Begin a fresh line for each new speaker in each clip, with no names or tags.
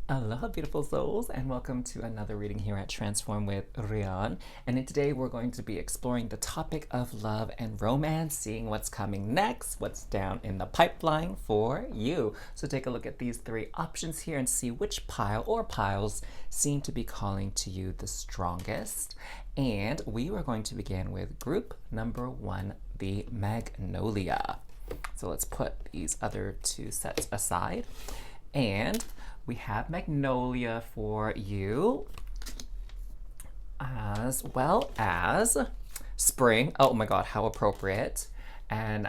Aloha, beautiful souls, and welcome to another reading here at Transform with Rian. And today we're going to be exploring the topic of love and romance, seeing what's coming next, what's down in the pipeline for you. So take a look at these three options here and see which pile or piles seem to be calling to you the strongest. And we are going to begin with group number one, the Magnolia. So let's put these other two sets aside. And we have Magnolia for you, as well as spring. Oh my god, how appropriate. And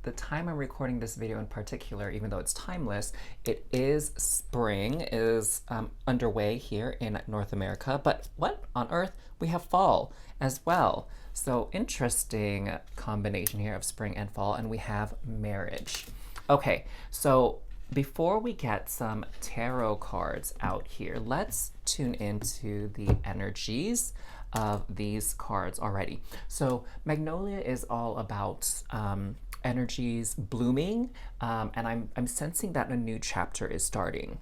the time I'm recording this video in particular, even though it's timeless, it is spring is underway here in North America. But what on earth? We have fall as well. So interesting combination here of spring and fall, and we have marriage. Okay, so before we get some tarot cards out here, let's tune into the energies of these cards already. So Magnolia is all about energies blooming, and I'm sensing that a new chapter is starting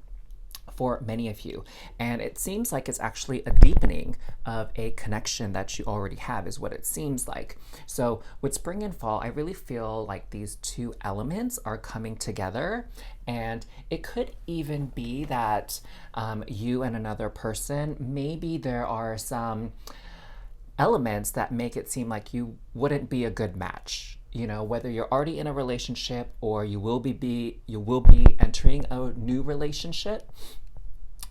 for many of you. And it seems like it's actually a deepening of a connection that you already have, is what it seems like. So with spring and fall, I really feel like these two elements are coming together. And it could even be that you and another person, maybe there are some elements that make it seem like you wouldn't be a good match. You know, whether you're already in a relationship or you will be entering a new relationship.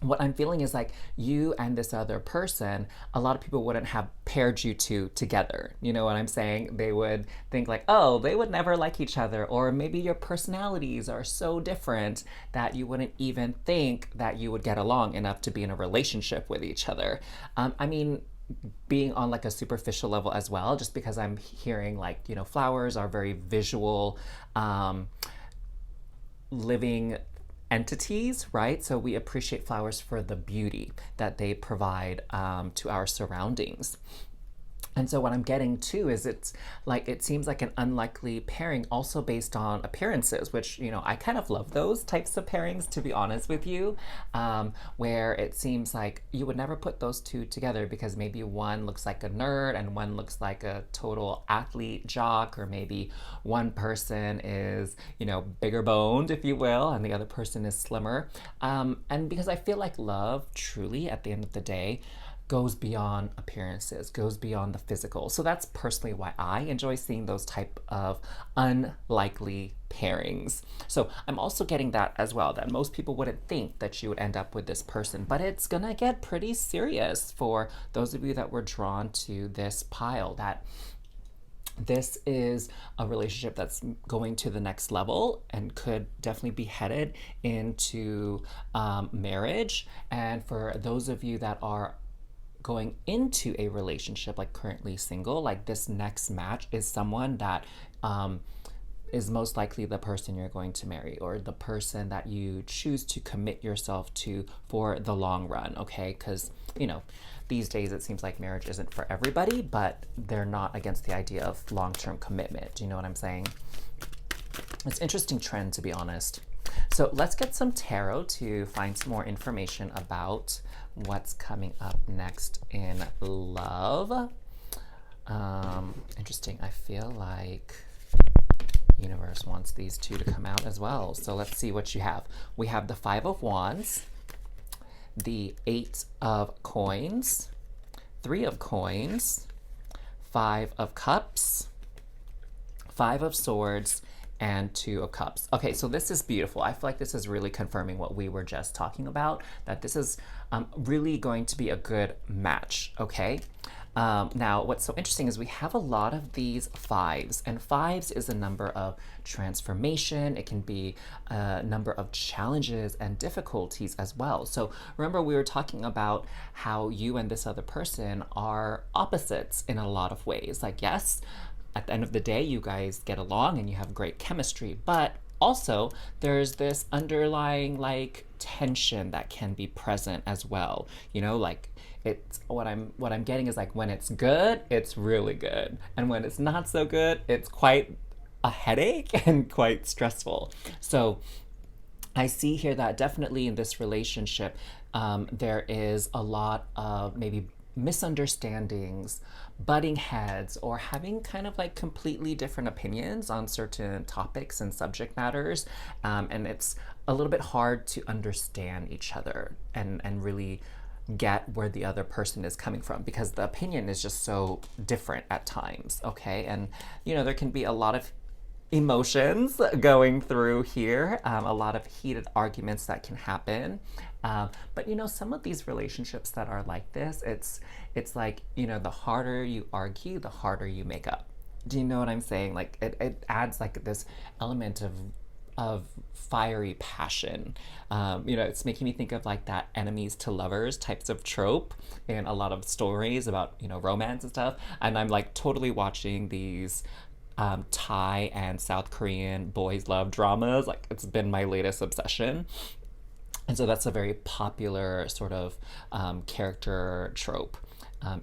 What I'm feeling is like you and this other person, a lot of people wouldn't have paired you two together. You know what I'm saying? They would think like, oh, they would never like each other. Or maybe your personalities are so different that you wouldn't even think that you would get along enough to be in a relationship with each other. I mean, being on like a superficial level as well, just because I'm hearing like, you know, flowers are very visual, living entities, right? So we appreciate flowers for the beauty that they provide to our surroundings. And so what I'm getting too is it's like it seems like an unlikely pairing also based on appearances, which, you know, I kind of love those types of pairings, to be honest with you, where it seems like you would never put those two together because maybe one looks like a nerd and one looks like a total athlete jock, or maybe one person is, you know, bigger boned, if you will, and the other person is slimmer. And because I feel like love truly at the end of the day goes beyond appearances, goes beyond the physical. So that's personally why I enjoy seeing those type of unlikely pairings. So I'm also getting that as well, that most people wouldn't think that you would end up with this person, but it's gonna get pretty serious for those of you that were drawn to this pile, that this is a relationship that's going to the next level and could definitely be headed into marriage. And for those of you that are going into a relationship, like currently single, like this next match is someone that is most likely the person you're going to marry, or the person that you choose to commit yourself to for the long run, okay? Because, you know, these days it seems like marriage isn't for everybody, but they're not against the idea of long-term commitment. Do you know what I'm saying? It's an interesting trend, to be honest. So let's get some tarot to find some more information about what's coming up next in love. Interesting. I feel like universe wants these two to come out as well. So let's see what you have. We have the Five of Wands, the Eight of Coins, Three of Coins, Five of Cups, Five of Swords, and Two of Cups. Okay, so this is beautiful. I feel like this is really confirming what we were just talking about, that this is really going to be a good match, okay? Now, what's so interesting is we have a lot of these fives, and fives is a number of transformation. It can be a number of challenges and difficulties as well. So remember, we were talking about how you and this other person are opposites in a lot of ways. Like, yes, at the end of the day, you guys get along and you have great chemistry, but also there's this underlying like tension that can be present as well. You know, like it's what I'm getting is like when it's good, it's really good, and when it's not so good, it's quite a headache and quite stressful. So I see here that definitely in this relationship, there is a lot of maybe misunderstandings, butting heads, or having kind of like completely different opinions on certain topics and subject matters. And it's a little bit hard to understand each other and really get where the other person is coming from because the opinion is just so different at times. Okay. And, there can be a lot of emotions going through here, a lot of heated arguments that can happen. But some of these relationships that are like this, it's like, the harder you argue, the harder you make up. Do you know what I'm saying? Like it adds like this element of fiery passion. It's making me think of like that enemies to lovers types of trope in a lot of stories about, romance and stuff. And I'm like totally watching these Thai and South Korean boys love dramas. Like it's been my latest obsession. And so that's a very popular sort of character trope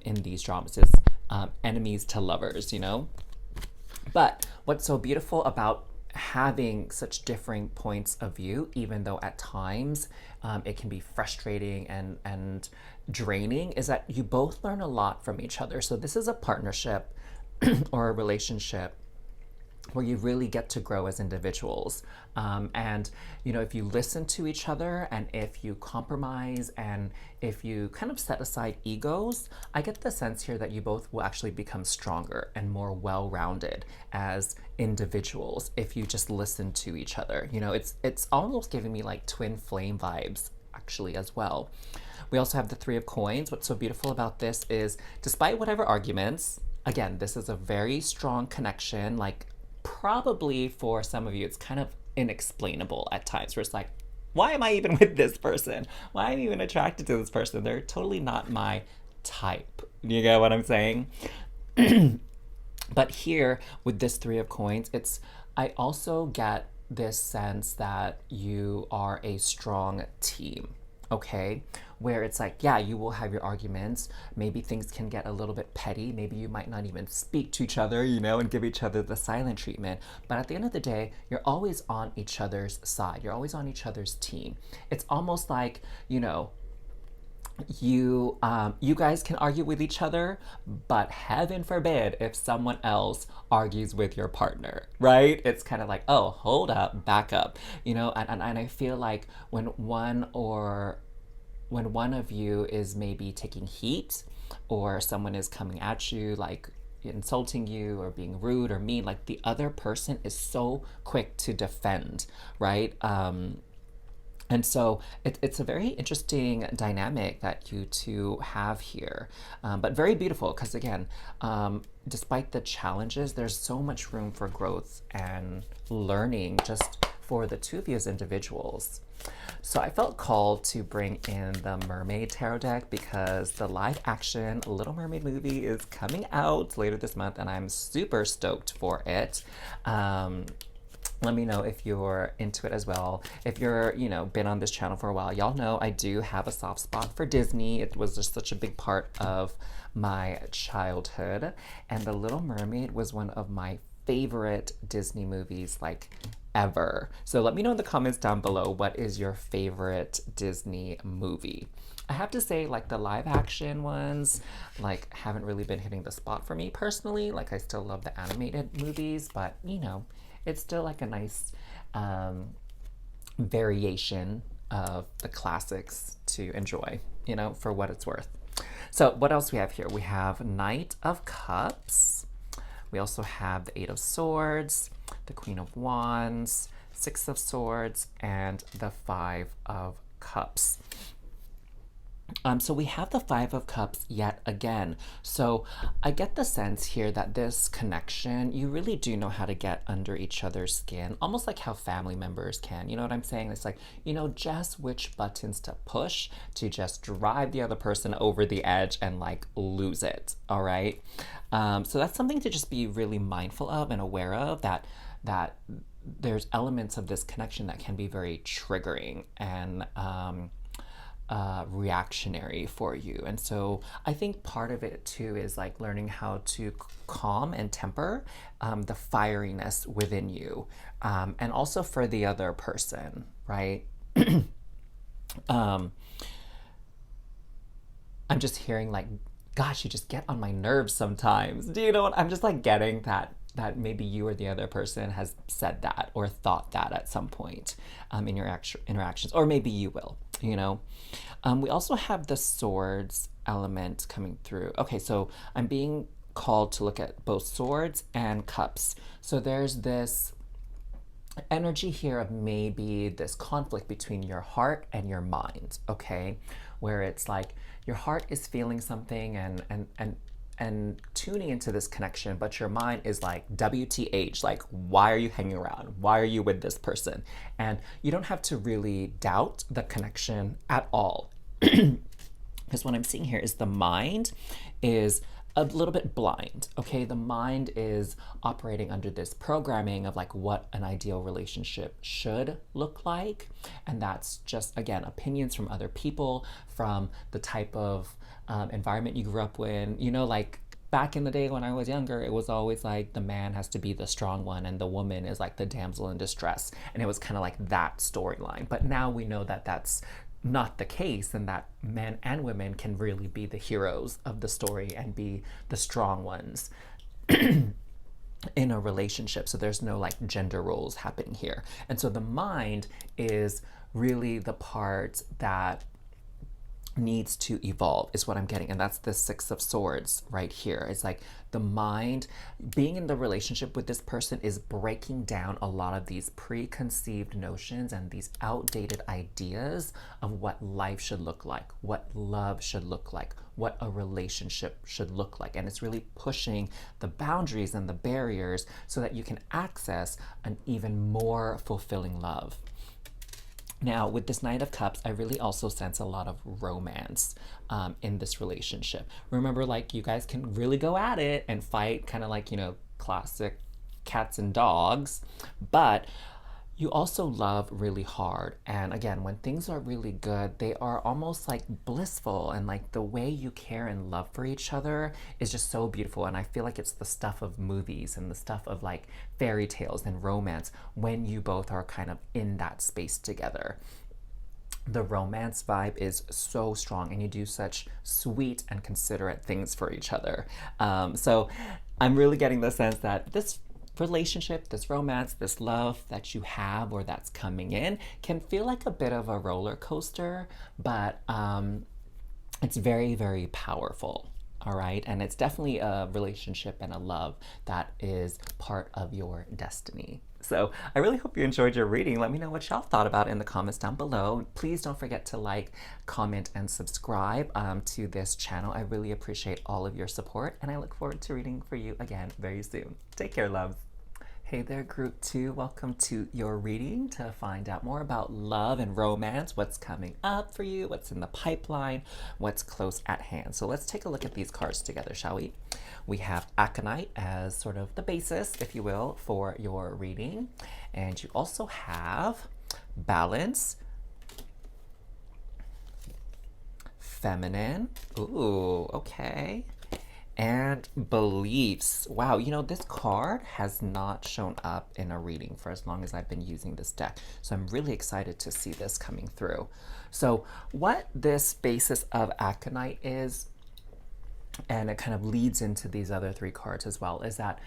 in these dramas is enemies to lovers. But what's so beautiful about having such differing points of view, even though at times it can be frustrating and draining, is that you both learn a lot from each other. So this is a partnership or a relationship where you really get to grow as individuals. And, if you listen to each other and if you compromise and if you kind of set aside egos, I get the sense here that you both will actually become stronger and more well-rounded as individuals if you just listen to each other. It's almost giving me like twin flame vibes actually as well. We also have the Three of Coins. What's so beautiful about this is despite whatever arguments, again, this is a very strong connection. Like probably for some of you, it's kind of inexplainable at times where it's like, why am I even with this person? Why am I even attracted to this person? They're totally not my type. You get what I'm saying? But here with this Three of Coins, I also get this sense that you are a strong team. Okay, where it's like, yeah, you will have your arguments. Maybe things can get a little bit petty. Maybe you might not even speak to each other, and give each other the silent treatment. But at the end of the day, you're always on each other's side. You're always on each other's team. It's almost like, you guys can argue with each other, but heaven forbid if someone else argues with your partner, right? It's kind of like, oh, hold up, back up, and I feel like when one of you is maybe taking heat or someone is coming at you like insulting you or being rude or mean, like the other person is so quick to defend, right? And so it's a very interesting dynamic that you two have here, but very beautiful because, again, despite the challenges, there's so much room for growth and learning just for the two of you as individuals. So I felt called to bring in the Mermaid Tarot deck because the live action Little Mermaid movie is coming out later this month, and I'm super stoked for it. Let me know if you're into it as well. If you're, been on this channel for a while, y'all know I do have a soft spot for Disney. It was just such a big part of my childhood. And The Little Mermaid was one of my favorite Disney movies, like ever. So let me know in the comments down below, what is your favorite Disney movie? I have to say, like, the live action ones, like, haven't really been hitting the spot for me personally. Like, I still love the animated movies, but, it's still like a nice variation of the classics to enjoy, for what it's worth. So what else we have here? We have Knight of Cups. We also have the Eight of Swords, the Queen of Wands, Six of Swords, and the Five of Cups. So we have the Five of Cups yet again. So I get the sense here that this connection, you really do know how to get under each other's skin, almost like how family members can. You know what I'm saying? It's like, just which buttons to push to just drive the other person over the edge and like lose it. All right. So that's something to just be really mindful of and aware of, that there's elements of this connection that can be very triggering and reactionary for you. And so I think part of it too is like learning how to calm and temper the fieriness within you, and also for the other person, right? um, I'm just hearing like, gosh, you just get on my nerves sometimes. Do you know what? I'm just like getting that maybe you or the other person has said that or thought that at some point in your interactions, or maybe you will, you know. We also have the swords element coming through. Okay, so I'm being called to look at both swords and cups. So there's this energy here of maybe this conflict between your heart and your mind, okay? Where it's like your heart is feeling something and tuning into this connection, but your mind is like, WTH, like, why are you hanging around? Why are you with this person? And you don't have to really doubt the connection at all. Because what I'm seeing here is the mind is a little bit blind, okay? The mind is operating under this programming of like what an ideal relationship should look like. And that's just, again, opinions from other people, from the type of environment you grew up in. You know, like back in the day when I was younger, it was always like the man has to be the strong one and the woman is like the damsel in distress. And it was kind of like that storyline. But now we know that that's not the case, and that men and women can really be the heroes of the story and be the strong ones in a relationship. So there's no like gender roles happening here. And so the mind is really the part that needs to evolve, is what I'm getting. And that's the Six of Swords right here. It's like the mind being in the relationship with this person is breaking down a lot of these preconceived notions and these outdated ideas of what life should look like, what love should look like, what a relationship should look like. And it's really pushing the boundaries and the barriers so that you can access an even more fulfilling love. Now, with this Knight of Cups, I really also sense a lot of romance in this relationship. Remember, like, you guys can really go at it and fight, kind of like, you know, classic cats and dogs, but you also love really hard. And again, when things are really good, they are almost like blissful, and like the way you care and love for each other is just so beautiful. And I feel like it's the stuff of movies and the stuff of like fairy tales and romance when you both are kind of in that space together. The romance vibe is so strong, and you do such sweet and considerate things for each other. So I'm really getting the sense that this relationship, this romance, this love that you have or that's coming in can feel like a bit of a roller coaster, but it's very, very powerful. All right. And it's definitely a relationship and a love that is part of your destiny. So I really hope you enjoyed your reading. Let me know what y'all thought about it in the comments down below. Please don't forget to like, comment, and subscribe to this channel. I really appreciate all of your support, and I look forward to reading for you again very soon. Take care, loves. Hey there, group 2. Welcome to your reading to find out more about love and romance, what's coming up for you, what's in the pipeline, what's close at hand. So let's take a look at these cards together, shall we? We have Aconite as sort of the basis, if you will, for your reading. And you also have Balance, Feminine, ooh, okay, and Beliefs. Wow, you know, this card has not shown up in a reading for as long as I've been using this deck. So I'm really excited to see this coming through. So what this basis of Aconite is, and it kind of leads into these other 3 cards as well, is that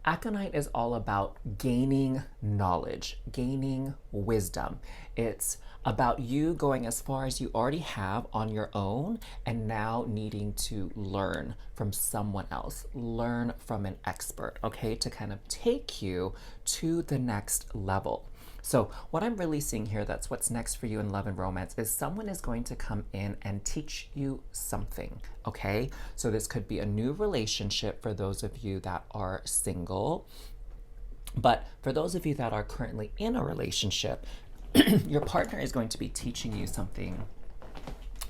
Aconite is all about gaining knowledge, gaining wisdom. It's about you going as far as you already have on your own and now needing to learn from someone else, learn from an expert, okay, to kind of take you to the next level. So what I'm really seeing here, that's what's next for you in love and romance, is someone is going to come in and teach you something, okay? So this could be a new relationship for those of you that are single, but for those of you that are currently in a relationship, your partner is going to be teaching you something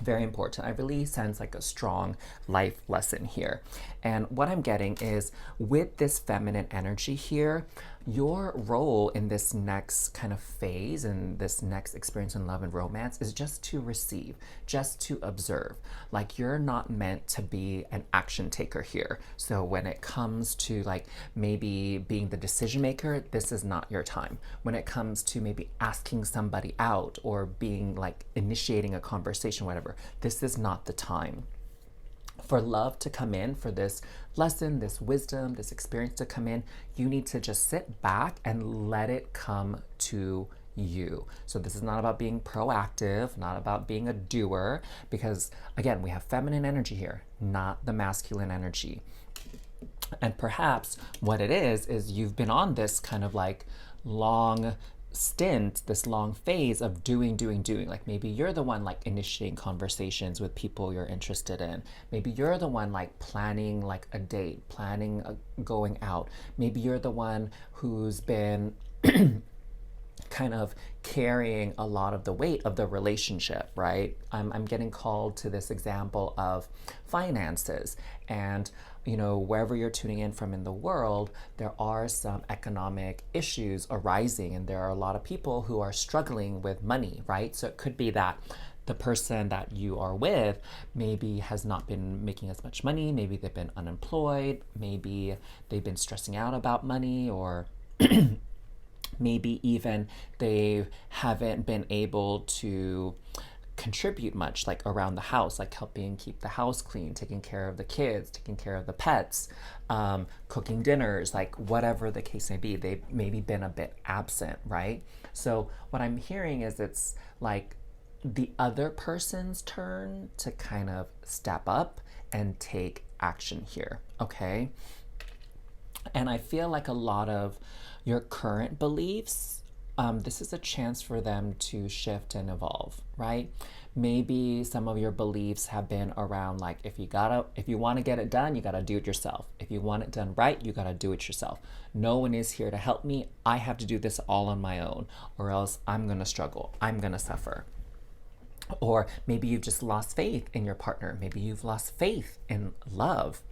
very important. I really sense like a strong life lesson here. And what I'm getting is with this feminine energy here, your role in this next kind of phase and this next experience in love and romance is just to receive, just to observe. Like, you're not meant to be an action taker here. So when it comes to like maybe being the decision maker, this is not your time. When it comes to maybe asking somebody out or being like initiating a conversation, whatever, this is not the time. For love to come in, for this lesson, this wisdom, this experience to come in, you need to just sit back and let it come to you. So this is not about being proactive, not about being a doer, because again, we have feminine energy here, not the masculine energy. And perhaps what it is you've been on this kind of like long stint, this long phase of doing. Like, maybe you're the one like initiating conversations with people you're interested in. Maybe you're the one like planning like a date, planning going out. Maybe you're the one who's been kind of carrying a lot of the weight of the relationship, right? I'm getting called to this example of finances. And, you know, wherever you're tuning in from in the world, there are some economic issues arising, and there are a lot of people who are struggling with money, right? So it could be that the person that you are with maybe has not been making as much money, maybe they've been unemployed, maybe they've been stressing out about money, or maybe even they haven't been able to contribute much, like around the house, like helping keep the house clean, taking care of the kids, taking care of the pets, cooking dinners, like whatever the case may be. They've maybe been a bit absent, right? So what I'm hearing is it's like the other person's turn to kind of step up and take action here, okay? And I feel like a lot of your current beliefs, this is a chance for them to shift and evolve, right? Maybe some of your beliefs have been around like, if you want to get it done, you got to do it yourself. If you want it done right, you got to do it yourself. No one is here to help me. I have to do this all on my own, or else I'm going to struggle. I'm going to suffer. Or maybe you've just lost faith in your partner. Maybe you've lost faith in love.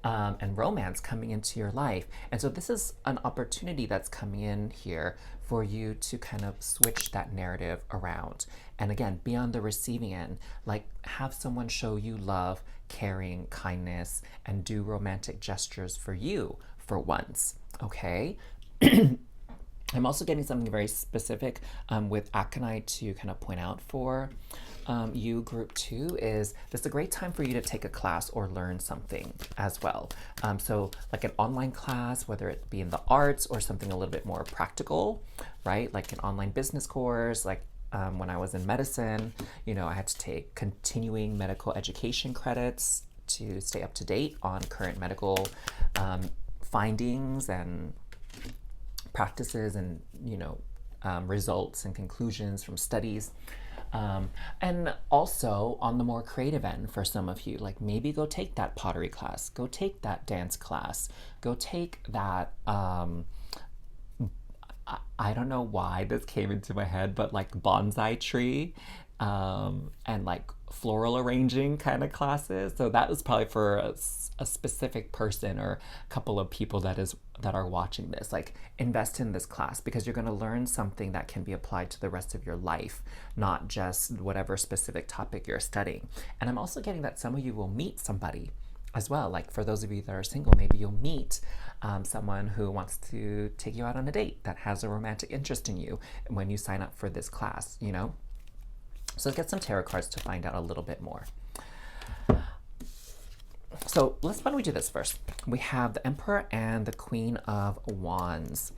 And romance coming into your life. And so this is an opportunity that's coming in here for you to kind of switch that narrative around. And again, be on the receiving end, like have someone show you love, caring, kindness, and do romantic gestures for you for once, okay? I'm also getting something very specific with Aconite to kind of point out for you, group 2, is this is a great time for you to take a class or learn something as well. So like an online class, whether it be in the arts or something a little bit more practical, right? Like an online business course, like when I was in medicine, you know, I had to take continuing medical education credits to stay up to date on current medical findings and practices and, you know, results and conclusions from studies. And also on the more creative end for some of you, like maybe go take that pottery class, go take that dance class, go take that, I don't know why this came into my head, but like bonsai tree and like floral arranging kind of classes. So that was probably for a specific person or a couple of people that are watching this. Like, invest in this class because you're going to learn something that can be applied to the rest of your life, not just whatever specific topic you're studying. And I'm also getting that some of you will meet somebody as well. Like for those of you that are single, maybe you'll meet someone who wants to take you out on a date that has a romantic interest in you when you sign up for this class, you know? So let's get some tarot cards to find out a little bit more. So why don't we do this first? We have the Emperor and the Queen of Wands.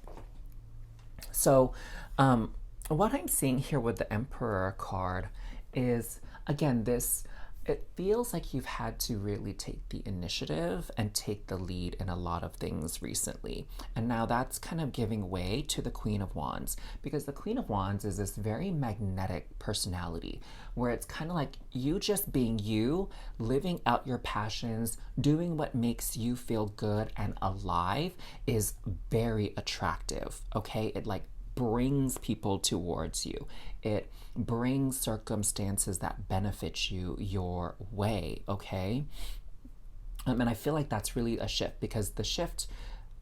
So what I'm seeing here with the Emperor card is, again, it feels like you've had to really take the initiative and take the lead in a lot of things recently. And now that's kind of giving way to the Queen of Wands, because the Queen of Wands is this very magnetic personality where it's kind of like you just being you, living out your passions, doing what makes you feel good and alive is very attractive, okay? It like brings people towards you. It brings circumstances that benefit you your way, okay? And I feel like that's really a shift, because the shift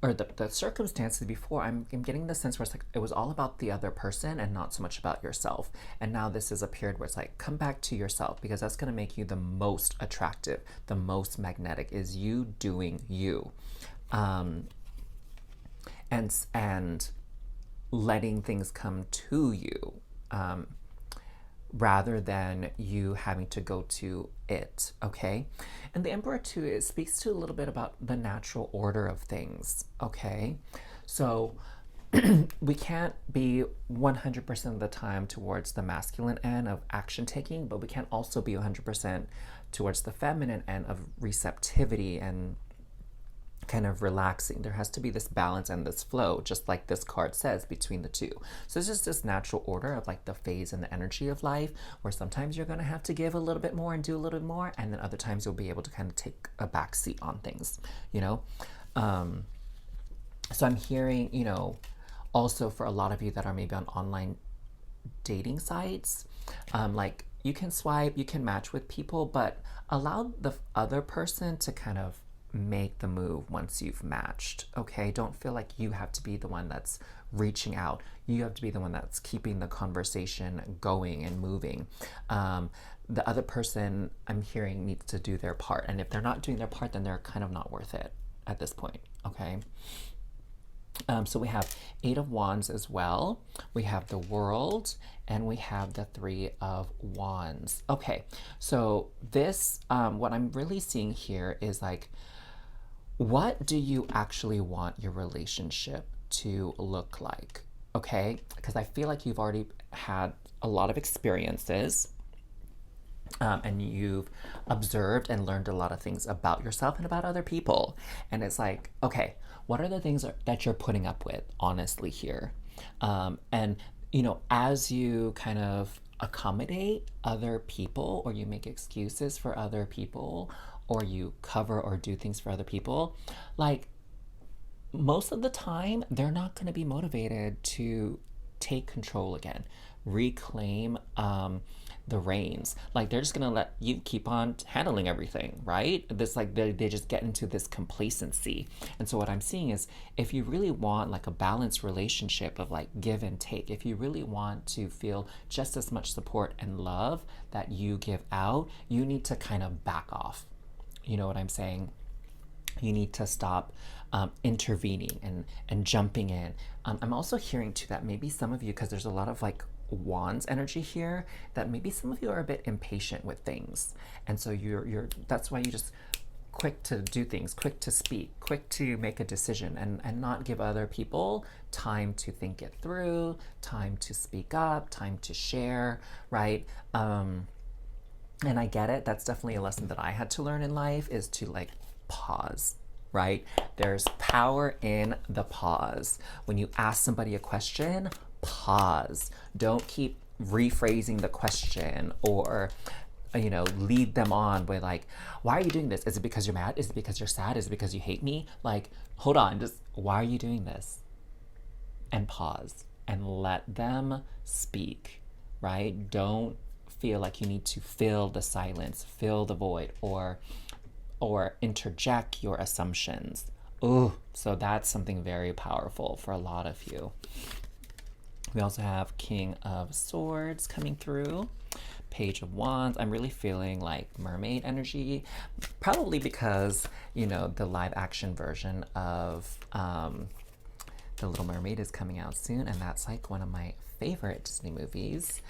or the circumstances before, I'm getting the sense where it's like it was all about the other person and not so much about yourself. And now this is a period where it's like, come back to yourself, because that's going to make you the most attractive, the most magnetic, is you doing you. And letting things come to you, rather than you having to go to it, okay? And the Emperor too, it speaks to a little bit about the natural order of things, okay? So we can't be 100% of the time towards the masculine end of action taking, but we can't also be 100% towards the feminine end of receptivity and kind of relaxing. There has to be this balance and this flow, just like this card says, between the two. So it's just this natural order of like the phase and the energy of life, where sometimes you're going to have to give a little bit more and do a little bit more, and then other times you'll be able to kind of take a back seat on things, you know? So I'm hearing, you know, also for a lot of you that are maybe on online dating sites, like you can swipe, you can match with people, but allow the other person to kind of make the move once you've matched, okay? Don't feel like you have to be the one that's reaching out. You have to be the one that's keeping the conversation going and moving. The other person, I'm hearing, needs to do their part. And if they're not doing their part, then they're kind of not worth it at this point, okay? So we have 8 of Wands as well. We have the World, and we have the 3 of Wands. Okay, so this, what I'm really seeing here is like, what do you actually want your relationship to look like? Okay, because I feel like you've already had a lot of experiences, and you've observed and learned a lot of things about yourself and about other people. And it's like, okay, what are the things that you're putting up with, honestly, here? And, you know, as you kind of accommodate other people, or you make excuses for other people, or you cover or do things for other people, like, most of the time, they're not going to be motivated to take control again, reclaim the reins. Like, they're just going to let you keep on handling everything, right? This, like, they just get into this complacency. And so what I'm seeing is, if you really want like a balanced relationship of like give and take, if you really want to feel just as much support and love that you give out, you need to kind of back off. You know what I'm saying? You need to stop intervening and jumping in. I'm also hearing too that maybe some of you, because there's a lot of like Wands energy here, that maybe some of you are a bit impatient with things, and so you're that's why you just quick to do things, quick to speak, quick to make a decision, and not give other people time to think it through, time to speak up, time to share, right? And I get it. That's definitely a lesson that I had to learn in life, is to like pause, right? There's power in the pause. When you ask somebody a question, pause. Don't keep rephrasing the question, or, you know, lead them on with like, why are you doing this? Is it because you're mad? Is it because you're sad? Is it because you hate me? Like, hold on, just, why are you doing this? And pause and let them speak, right? Don't feel like you need to fill the silence, fill the void, or interject your assumptions. Ooh, so that's something very powerful for a lot of you. We also have King of Swords coming through, Page of Wands. I'm really feeling like mermaid energy, probably because, you know, the live action version of The Little Mermaid is coming out soon, and that's like one of my favorite Disney movies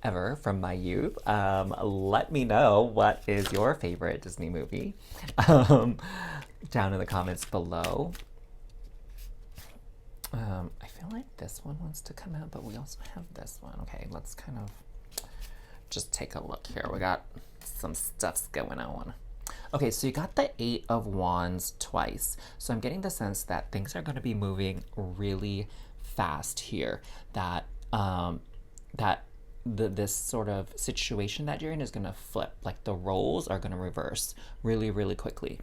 ever from my youth. Let me know, what is your favorite Disney movie down in the comments below. I feel like this one wants to come out, but we also have this one. Okay, let's kind of just take a look here. We got some stuffs going on. Okay, so you got the 8 of Wands twice. So I'm getting the sense that things are going to be moving really fast here. That this sort of situation that you're in is going to flip. Like, the roles are going to reverse really, really quickly.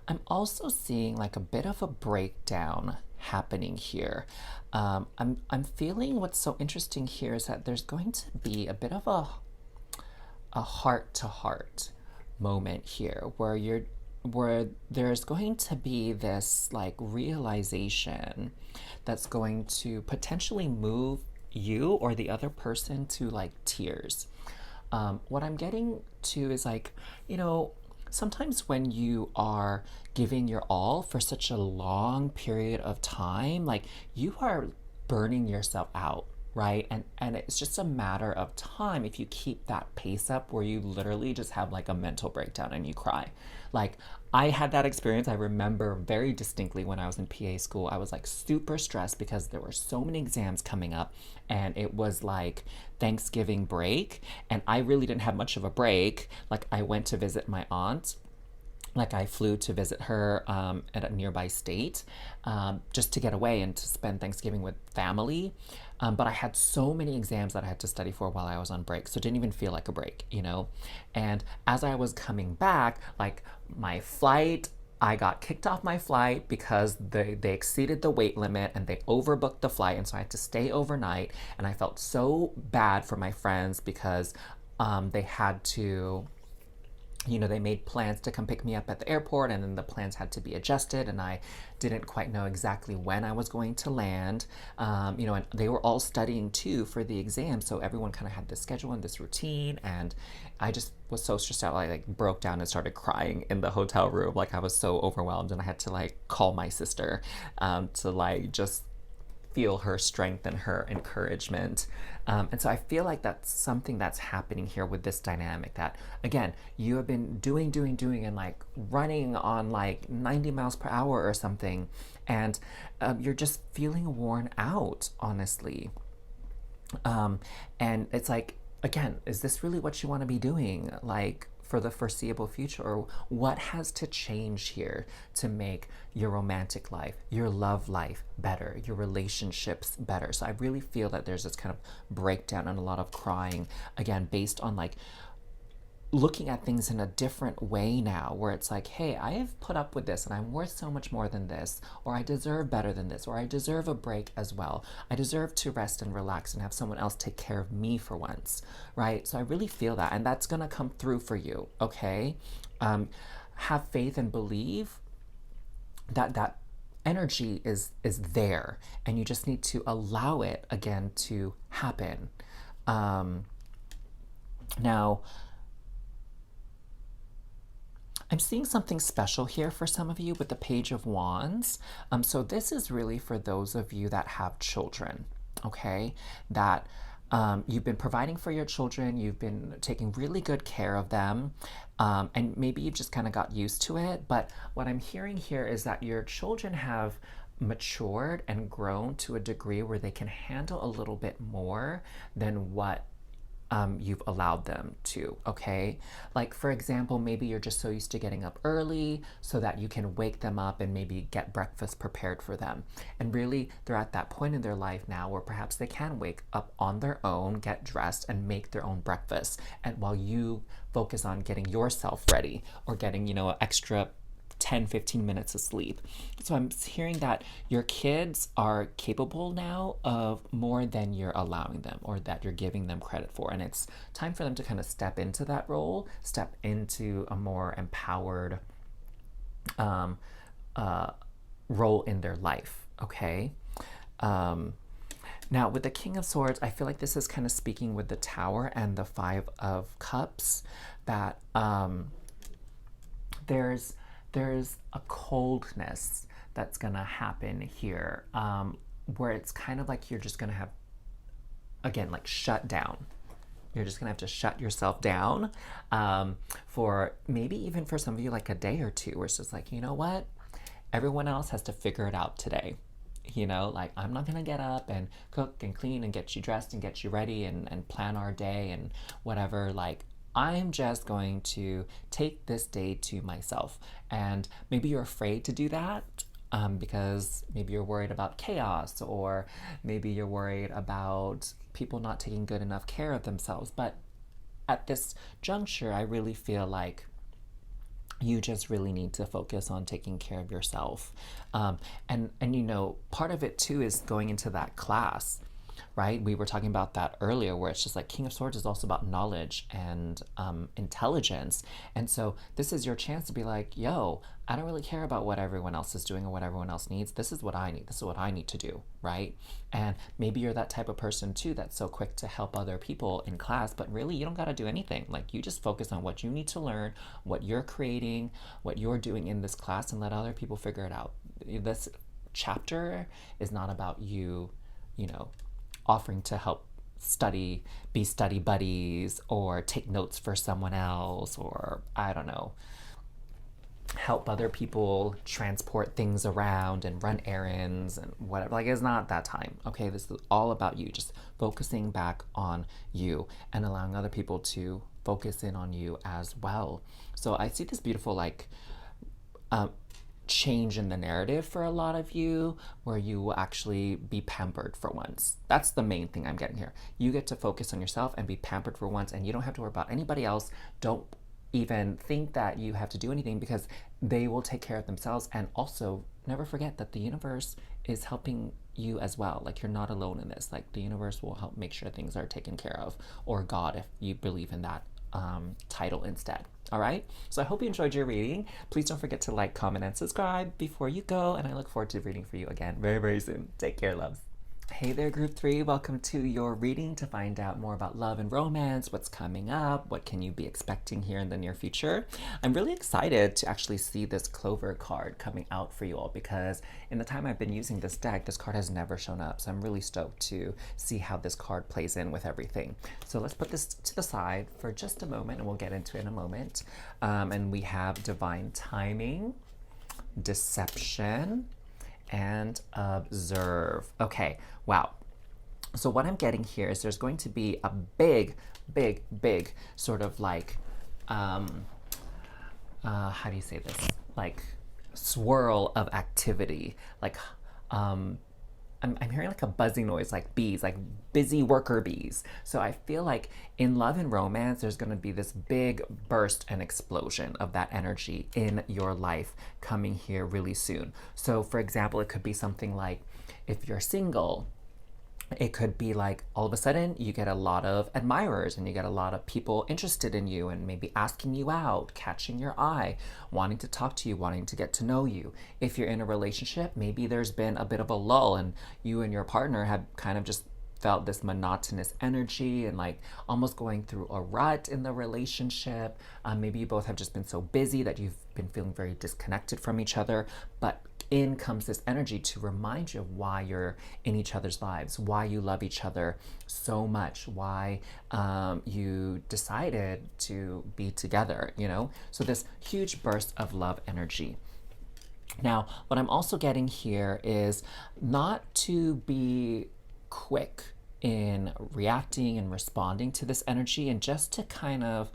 I'm also seeing like a bit of a breakdown happening here. I'm feeling what's so interesting here is that there's going to be a bit of a heart to heart, moment here where there's going to be this like realization that's going to potentially move you or the other person to like tears. What I'm getting to is like, you know, sometimes when you are giving your all for such a long period of time, like you are burning yourself out, right? And it's just a matter of time if you keep that pace up where you literally just have like a mental breakdown and you cry. Like I had that experience. I remember very distinctly when I was in PA school. I was like super stressed because there were so many exams coming up and it was like Thanksgiving break and I really didn't have much of a break. Like I went to visit my aunt, like I flew to visit her at a nearby state just to get away and to spend Thanksgiving with family. But I had so many exams that I had to study for while I was on break, so it didn't even feel like a break, you know? And as I was coming back, like my flight, I got kicked off my flight because they exceeded the weight limit and they overbooked the flight. And so I had to stay overnight. And I felt so bad for my friends because they had to, you know, they made plans to come pick me up at the airport and then the plans had to be adjusted and I didn't quite know exactly when I was going to land. You know, and they were all studying too for the exam. So everyone kind of had this schedule and this routine. And I just was so stressed out. I like broke down and started crying in the hotel room. Like I was so overwhelmed and I had to like call my sister to like just feel her strength and her encouragement. And so I feel like that's something that's happening here with this dynamic that, again, you have been doing, and like running on like 90 miles per hour or something. And you're just feeling worn out, honestly. And it's like, again, is this really what you want to be doing? Like, for the foreseeable future, or what has to change here to make your romantic life, your love life better, your relationships better? So I really feel that there's this kind of breakdown and a lot of crying, again, based on like looking at things in a different way now, where it's like, hey, I have put up with this and I'm worth so much more than this, or I deserve better than this, or I deserve a break as well. I deserve to rest and relax and have someone else take care of me for once, right? So I really feel that, and that's gonna come through for you, okay? Have faith and believe that that energy is there, and you just need to allow it again to happen. Now, I'm seeing something special here for some of you with the Page of Wands. So this is really for those of you that have children, okay? That you've been providing for your children, you've been taking really good care of them, and maybe you just kind of got used to it. But what I'm hearing here is that your children have matured and grown to a degree where they can handle a little bit more than what you've allowed them to, okay? Like, for example, maybe you're just so used to getting up early so that you can wake them up and maybe get breakfast prepared for them. And really, they're at that point in their life now where perhaps they can wake up on their own, get dressed, and make their own breakfast. And while you focus on getting yourself ready or getting, you know, an extra 10-15 minutes of sleep. So I'm hearing that your kids are capable now of more than you're allowing them or that you're giving them credit for. And it's time for them to kind of step into that role, step into a more empowered role in their life, okay? Now, with the King of Swords, I feel like this is kind of speaking with the Tower and the Five of Cups, that there's a coldness that's gonna happen here, where it's kind of like you're just gonna have, again, like shut down. You're just gonna have to shut yourself down for maybe even for some of you like a day or two, where it's just like, you know what? Everyone else has to figure it out today. You know, like I'm not gonna get up and cook and clean and get you dressed and get you ready and plan our day and whatever. Like, I'm just going to take this day to myself. And maybe you're afraid to do that because maybe you're worried about chaos, or maybe you're worried about people not taking good enough care of themselves. But at this juncture, I really feel like you just really need to focus on taking care of yourself. And you know, part of it too is going into that class. right? We were talking about that earlier, where it's just like King of Swords is also about knowledge and intelligence. And so this is your chance to be like, yo, I don't really care about what everyone else is doing or what everyone else needs. This is what I need. This is what I need to do, right? And maybe you're that type of person too that's so quick to help other people in class, but really you don't got to do anything. Like, you just focus on what you need to learn, what you're creating, what you're doing in this class, and let other people figure it out. This chapter is not about you, you know, offering to help study, be study buddies, or take notes for someone else, or I don't know, help other people transport things around and run errands and whatever. Like, it's not that time. Okay, this is all about you, just focusing back on you and allowing other people to focus in on you as well. So I see this beautiful like change in the narrative for a lot of you, where you will actually be pampered for once. That's the main thing I'm getting here. You get to focus on yourself and be pampered for once, and you don't have to worry about anybody else. Don't even think that you have to do anything, because they will take care of themselves. And also, never forget that the universe is helping you as well. Like, you're not alone in this. Like, the universe will help make sure things are taken care of, or God, if you believe in that title instead. All right, so I hope you enjoyed your reading. Please don't forget to like, comment, and subscribe before you go, and I look forward to reading for you again very, very soon. Take care, loves. Hey there, Group 3. Welcome to your reading to find out more about love and romance, what's coming up, what can you be expecting here in the near future. I'm really excited to actually see this Clover card coming out for you all, because in the time I've been using this deck, this card has never shown up. So I'm really stoked to see how this card plays in with everything. So let's put this to the side for just a moment, and we'll get into it in a moment. And we have Divine Timing, Deception, and Observe. Okay, wow. So what I'm getting here is there's going to be a big sort of like, how do you say this? Like, swirl of activity. Like, I'm hearing like a buzzing noise, like bees, like busy worker bees. So I feel like in love and romance, there's going to be this big burst and explosion of that energy in your life coming here really soon. So for example, it could be something like, if you're single, it could be like all of a sudden you get a lot of admirers and you get a lot of people interested in you and maybe asking you out, catching your eye, wanting to talk to you, wanting to get to know you. If you're in a relationship, maybe there's been a bit of a lull and you and your partner have kind of just felt this monotonous energy and like almost going through a rut in the relationship. Maybe you both have just been so busy that you've been feeling very disconnected from each other, but in comes this energy to remind you of why you're in each other's lives, why you love each other so much, why you decided to be together, you know? So this huge burst of love energy. Now, what I'm also getting here is not to be quick in reacting and responding to this energy, and just to kind of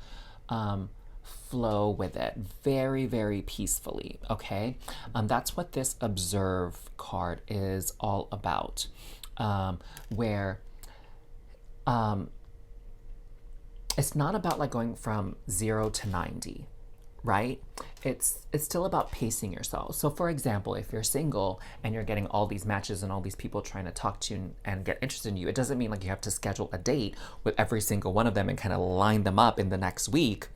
flow with it very, very peacefully, okay? That's what this Observe card is all about, where it's not about like going from 0 to 90, right? It's still about pacing yourself. So for example, if you're single and you're getting all these matches and all these people trying to talk to you and get interested in you, it doesn't mean like you have to schedule a date with every single one of them and kind of line them up in the next week.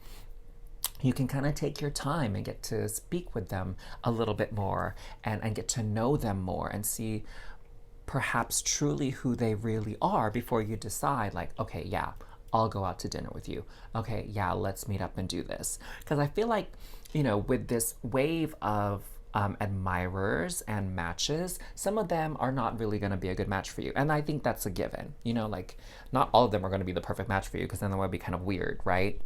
You can kind of take your time and get to speak with them a little bit more and get to know them more and see perhaps truly who they really are before you decide like, okay, yeah, I'll go out to dinner with you. Okay, yeah, let's meet up and do this. Because I feel like, you know, with this wave of admirers and matches, some of them are not really going to be a good match for you. And I think that's a given. You know, like, not all of them are going to be the perfect match for you, because then that would be kind of weird, right?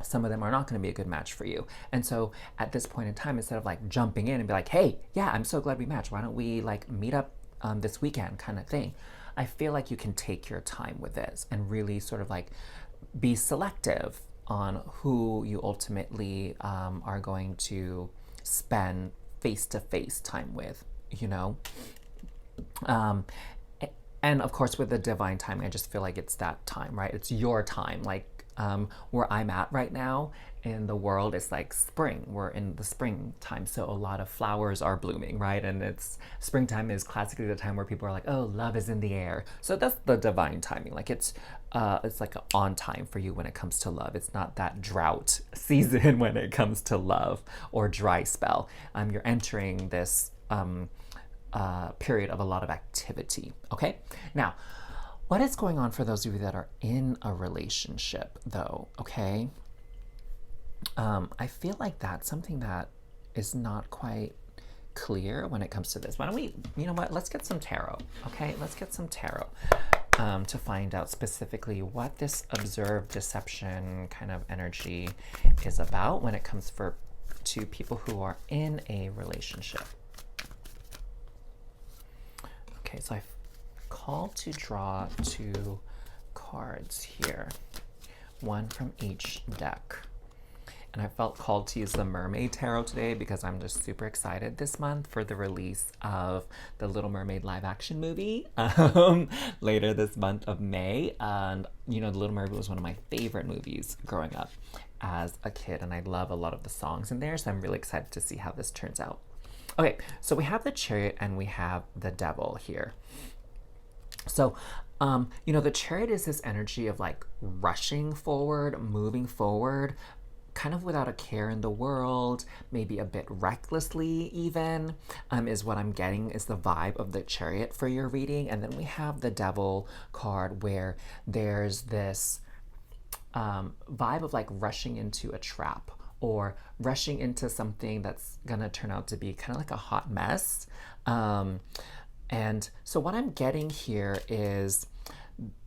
Some of them are not going to be a good match for you. And so at this point in time, instead of like jumping in and be like, hey, yeah, I'm so glad we matched, why don't we like meet up this weekend kind of thing, I feel like you can take your time with this and really sort of like be selective on who you ultimately are going to spend face-to-face time with, you know? And of course, with the divine timing, I just feel like it's that time, right? It's your time. Like, Where I'm at right now in the world, it's like spring. We're in the springtime, so a lot of flowers are blooming, right? And it's springtime is classically the time where people are like, oh, love is in the air. So that's the divine timing. Like it's like on time for you when it comes to love. It's not that drought season when it comes to love or dry spell. You're entering this period of a lot of activity. Okay, now. What is going on for those of you that are in a relationship, though? Okay, I feel like that's something that is not quite clear when it comes to this. Why don't we, you know what? Let's get some tarot. Okay, let's get some tarot to find out specifically what this observed deception kind of energy is about when it comes to people who are in a relationship. Okay, so I called to draw 2 cards here, one from each deck. And I felt called to use the Mermaid Tarot today because I'm just super excited this month for the release of the Little Mermaid live action movie later this month of May. And you know, The Little Mermaid was one of my favorite movies growing up as a kid, and I love a lot of the songs in there, so I'm really excited to see how this turns out. Okay, so we have the Chariot and we have the Devil here. So, you know, the Chariot is this energy of like rushing forward, moving forward, kind of without a care in the world, maybe a bit recklessly even, is what I'm getting is the vibe of the Chariot for your reading. And then we have the Devil card where there's this vibe of like rushing into a trap or rushing into something that's gonna turn out to be kind of like a hot mess. And so what I'm getting here is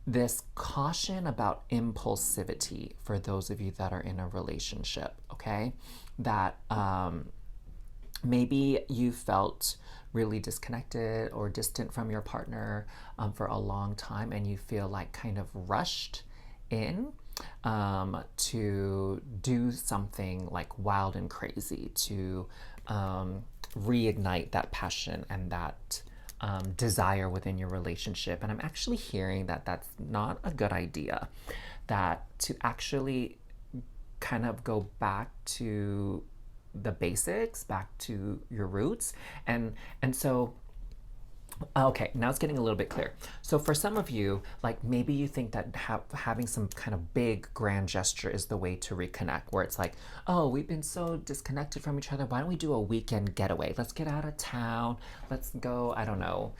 this caution about impulsivity for those of you that are in a relationship, okay? That maybe you felt really disconnected or distant from your partner for a long time, and you feel like kind of rushed in to do something like wild and crazy to reignite that passion and that desire within your relationship. And I'm actually hearing that that's not a good idea, that to actually kind of go back to the basics, back to your roots. And so okay, now it's getting a little bit clear. So for some of you, like maybe you think that having some kind of big grand gesture is the way to reconnect, where it's like, oh, we've been so disconnected from each other. Why don't we do a weekend getaway? Let's get out of town. Let's go, I don't know,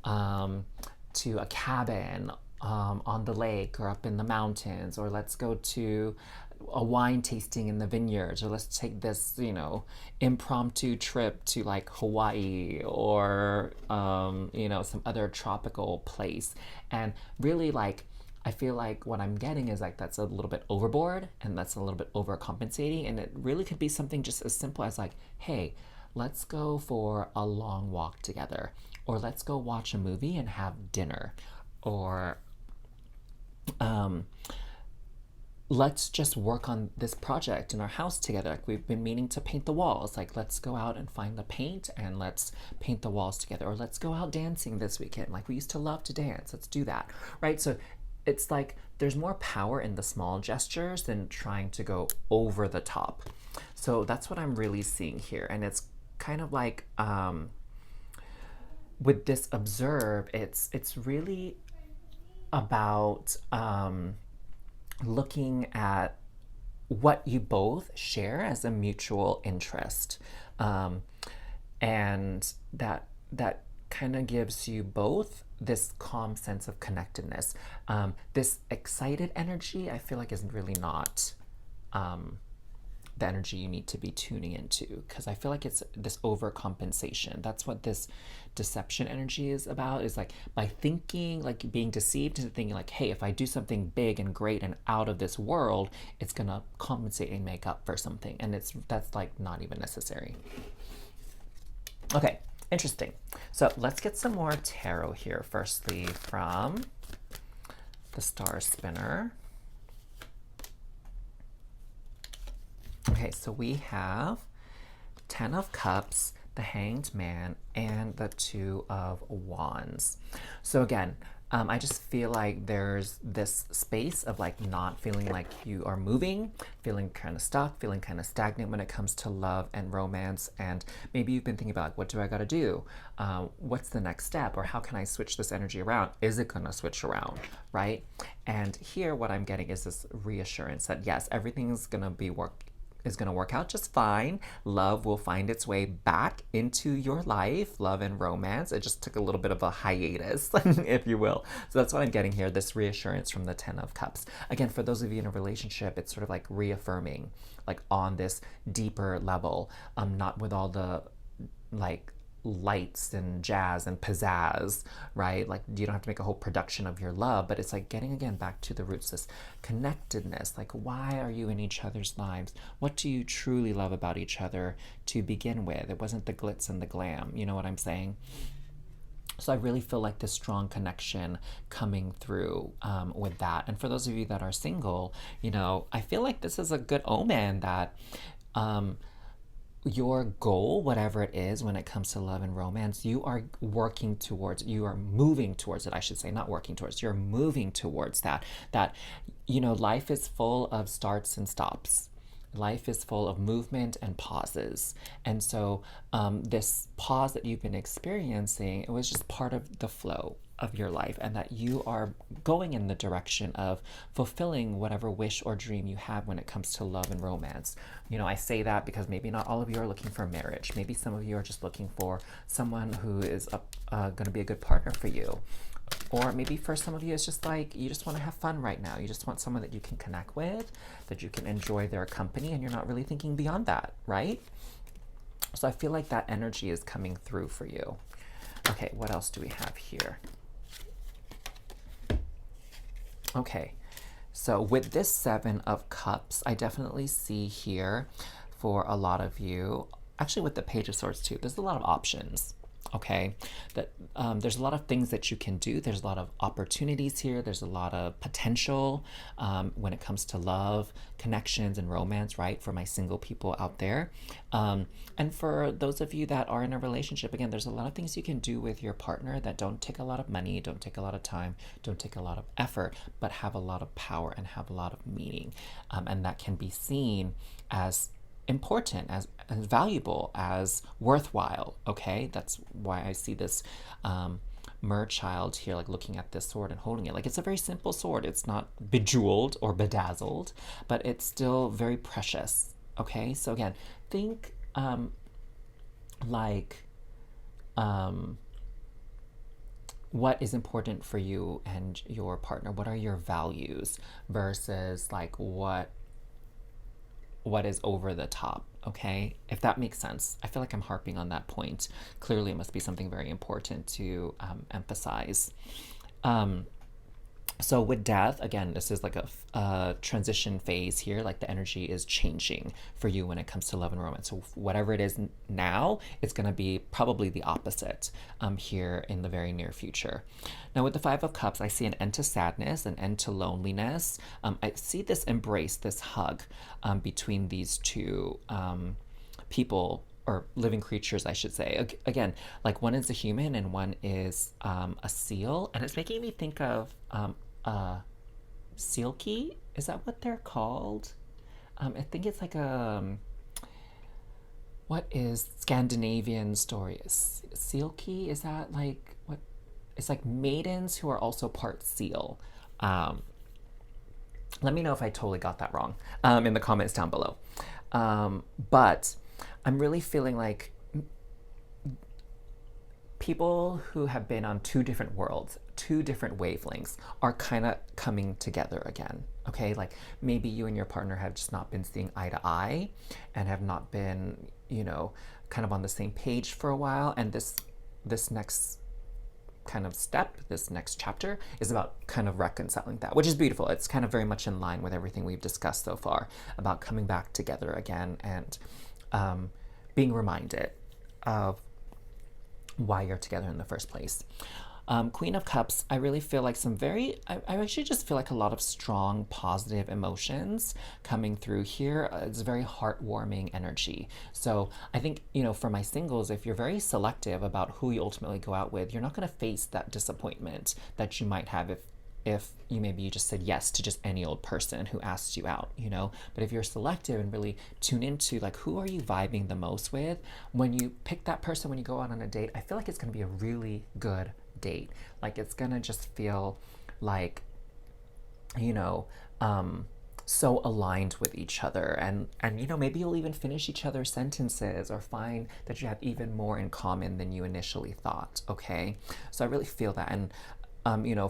to a cabin on the lake or up in the mountains, or let's go to a wine tasting in the vineyards, or let's take this, you know, impromptu trip to like Hawaii or, you know, some other tropical place. And really, like, I feel like what I'm getting is like that's a little bit overboard and that's a little bit overcompensating. And it really could be something just as simple as like, hey, let's go for a long walk together, or let's go watch a movie and have dinner, or let's just work on this project in our house together. Like we've been meaning to paint the walls. Like let's go out and find the paint and let's paint the walls together. Or let's go out dancing this weekend. Like we used to love to dance. Let's do that, right? So it's like there's more power in the small gestures than trying to go over the top. So that's what I'm really seeing here. And it's kind of like with this observe, it's really about looking at what you both share as a mutual interest, and that kind of gives you both this calm sense of connectedness. This excited energy, I feel like, is really not the energy you need to be tuning into, because I feel like it's this overcompensation. That's what this deception energy is about, is like by thinking, like being deceived into thinking like, hey, if I do something big and great and out of this world, it's gonna compensate and make up for something. And that's like not even necessary. Okay, interesting. So let's get some more tarot here. Firstly, from the Star Spinner. Okay, so we have 10 of Cups, the Hanged Man, and the 2 of Wands. So again, I just feel like there's this space of like not feeling like you are moving, feeling kind of stuck, feeling kind of stagnant when it comes to love and romance. And maybe you've been thinking about like, what do I got to do? What's the next step? Or how can I switch this energy around? Is it going to switch around? Right? And here, what I'm getting is this reassurance that yes, everything's going to work out just fine. Love will find its way back into your life, love and romance. It just took a little bit of a hiatus, if you will. So that's what I'm getting here, this reassurance from the Ten of Cups. Again, for those of you in a relationship, it's sort of like reaffirming, like on this deeper level, not with all the like lights and jazz and pizzazz, right? Like you don't have to make a whole production of your love, but it's like getting again back to the roots, this connectedness. Like, why are you in each other's lives? What do you truly love about each other to begin with? It wasn't the glitz and the glam, you know what I'm saying? So I really feel like this strong connection coming through with that. And for those of you that are single, you know, I feel like this is a good omen that your goal, whatever it is when it comes to love and romance, you are working towards, you are moving towards it, I should say, not working towards, you're moving towards that. That, you know, life is full of starts and stops. Life is full of movement and pauses. And so this pause that you've been experiencing, it was just part of the flow of your life, and that you are going in the direction of fulfilling whatever wish or dream you have when it comes to love and romance. You know, I say that because maybe not all of you are looking for marriage. Maybe some of you are just looking for someone who is going to be a good partner for you. Or maybe for some of you, it's just like you just want to have fun right now. You just want someone that you can connect with, that you can enjoy their company, and you're not really thinking beyond that, right? So I feel like that energy is coming through for you. Okay, what else do we have here? Okay, so with this Seven of Cups, I definitely see here for a lot of you, actually with the Page of Swords too, there's a lot of options. Okay, that there's a lot of things that you can do. There's a lot of opportunities here. There's a lot of potential when it comes to love, connections, and romance, right? For my single people out there. And for those of you that are in a relationship, again, there's a lot of things you can do with your partner that don't take a lot of money, don't take a lot of time, don't take a lot of effort, but have a lot of power and have a lot of meaning. And that can be seen as important, as valuable, as worthwhile. Okay, that's why I see this mer child here, like looking at this sword and holding it. Like it's a very simple sword. It's not bejeweled or bedazzled, but it's still very precious. Okay, so again, think what is important for you and your partner. What are your values versus like what is over the top, okay? If that makes sense. I feel like I'm harping on that point. Clearly, it must be something very important to emphasize. So with death, again, this is like a transition phase here. Like the energy is changing for you when it comes to love and romance. So whatever it is now, it's going to be probably the opposite here in the very near future. Now with the Five of Cups, I see an end to sadness, an end to loneliness. I see this embrace, this hug between these two people, or living creatures, I should say. Again, like one is a human and one is a seal. And it's making me think of Silky. Is that what they're called? I think it's like a, what is Scandinavian story? Silky, is that like, what? It's like maidens who are also part seal. Let me know if I totally got that wrong in the comments down below. But I'm really feeling like people who have been on two different worlds, two different wavelengths, are kind of coming together again. Okay, like maybe you and your partner have just not been seeing eye to eye and have not been, you know, kind of on the same page for a while. And this next kind of step, this next chapter, is about kind of reconciling that, which is beautiful. It's kind of very much in line with everything we've discussed so far about coming back together again and being reminded of why you're together in the first place. Queen of Cups, I really feel like I actually just feel like a lot of strong, positive emotions coming through here. It's very heartwarming energy. So I think, for my singles, if you're very selective about who you ultimately go out with, you're not going to face that disappointment that you might have if you just said yes to just any old person who asked you out, But if you're selective and really tune into like who are you vibing the most with, when you pick that person when you go out on a date, I feel like it's gonna be a really good date. Like it's gonna just feel like, you know, so aligned with each other, and maybe you'll even finish each other's sentences or find that you have even more in common than you initially thought. Okay, so I really feel that. And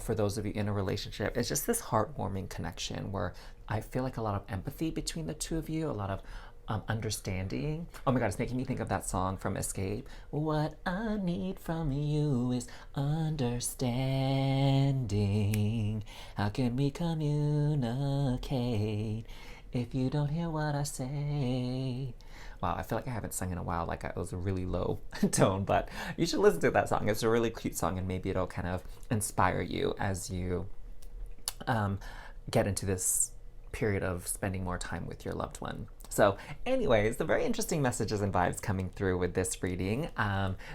for those of you in a relationship, it's just this heartwarming connection where I feel like a lot of empathy between the two of you, a lot of understanding. Oh my God, it's making me think of that song from Escape. What I need from you is understanding. How can we communicate if you don't hear what I say? Wow, I feel like I haven't sung in a while, like it was a really low tone, but you should listen to that song. It's a really cute song, and maybe it'll kind of inspire you as you get into this period of spending more time with your loved one. So anyways, the very interesting messages and vibes coming through with this reading.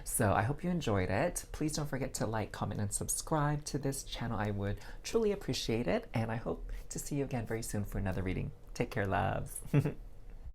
So I hope you enjoyed it. Please don't forget to like, comment, and subscribe to this channel. I would truly appreciate it. And I hope to see you again very soon for another reading. Take care, loves.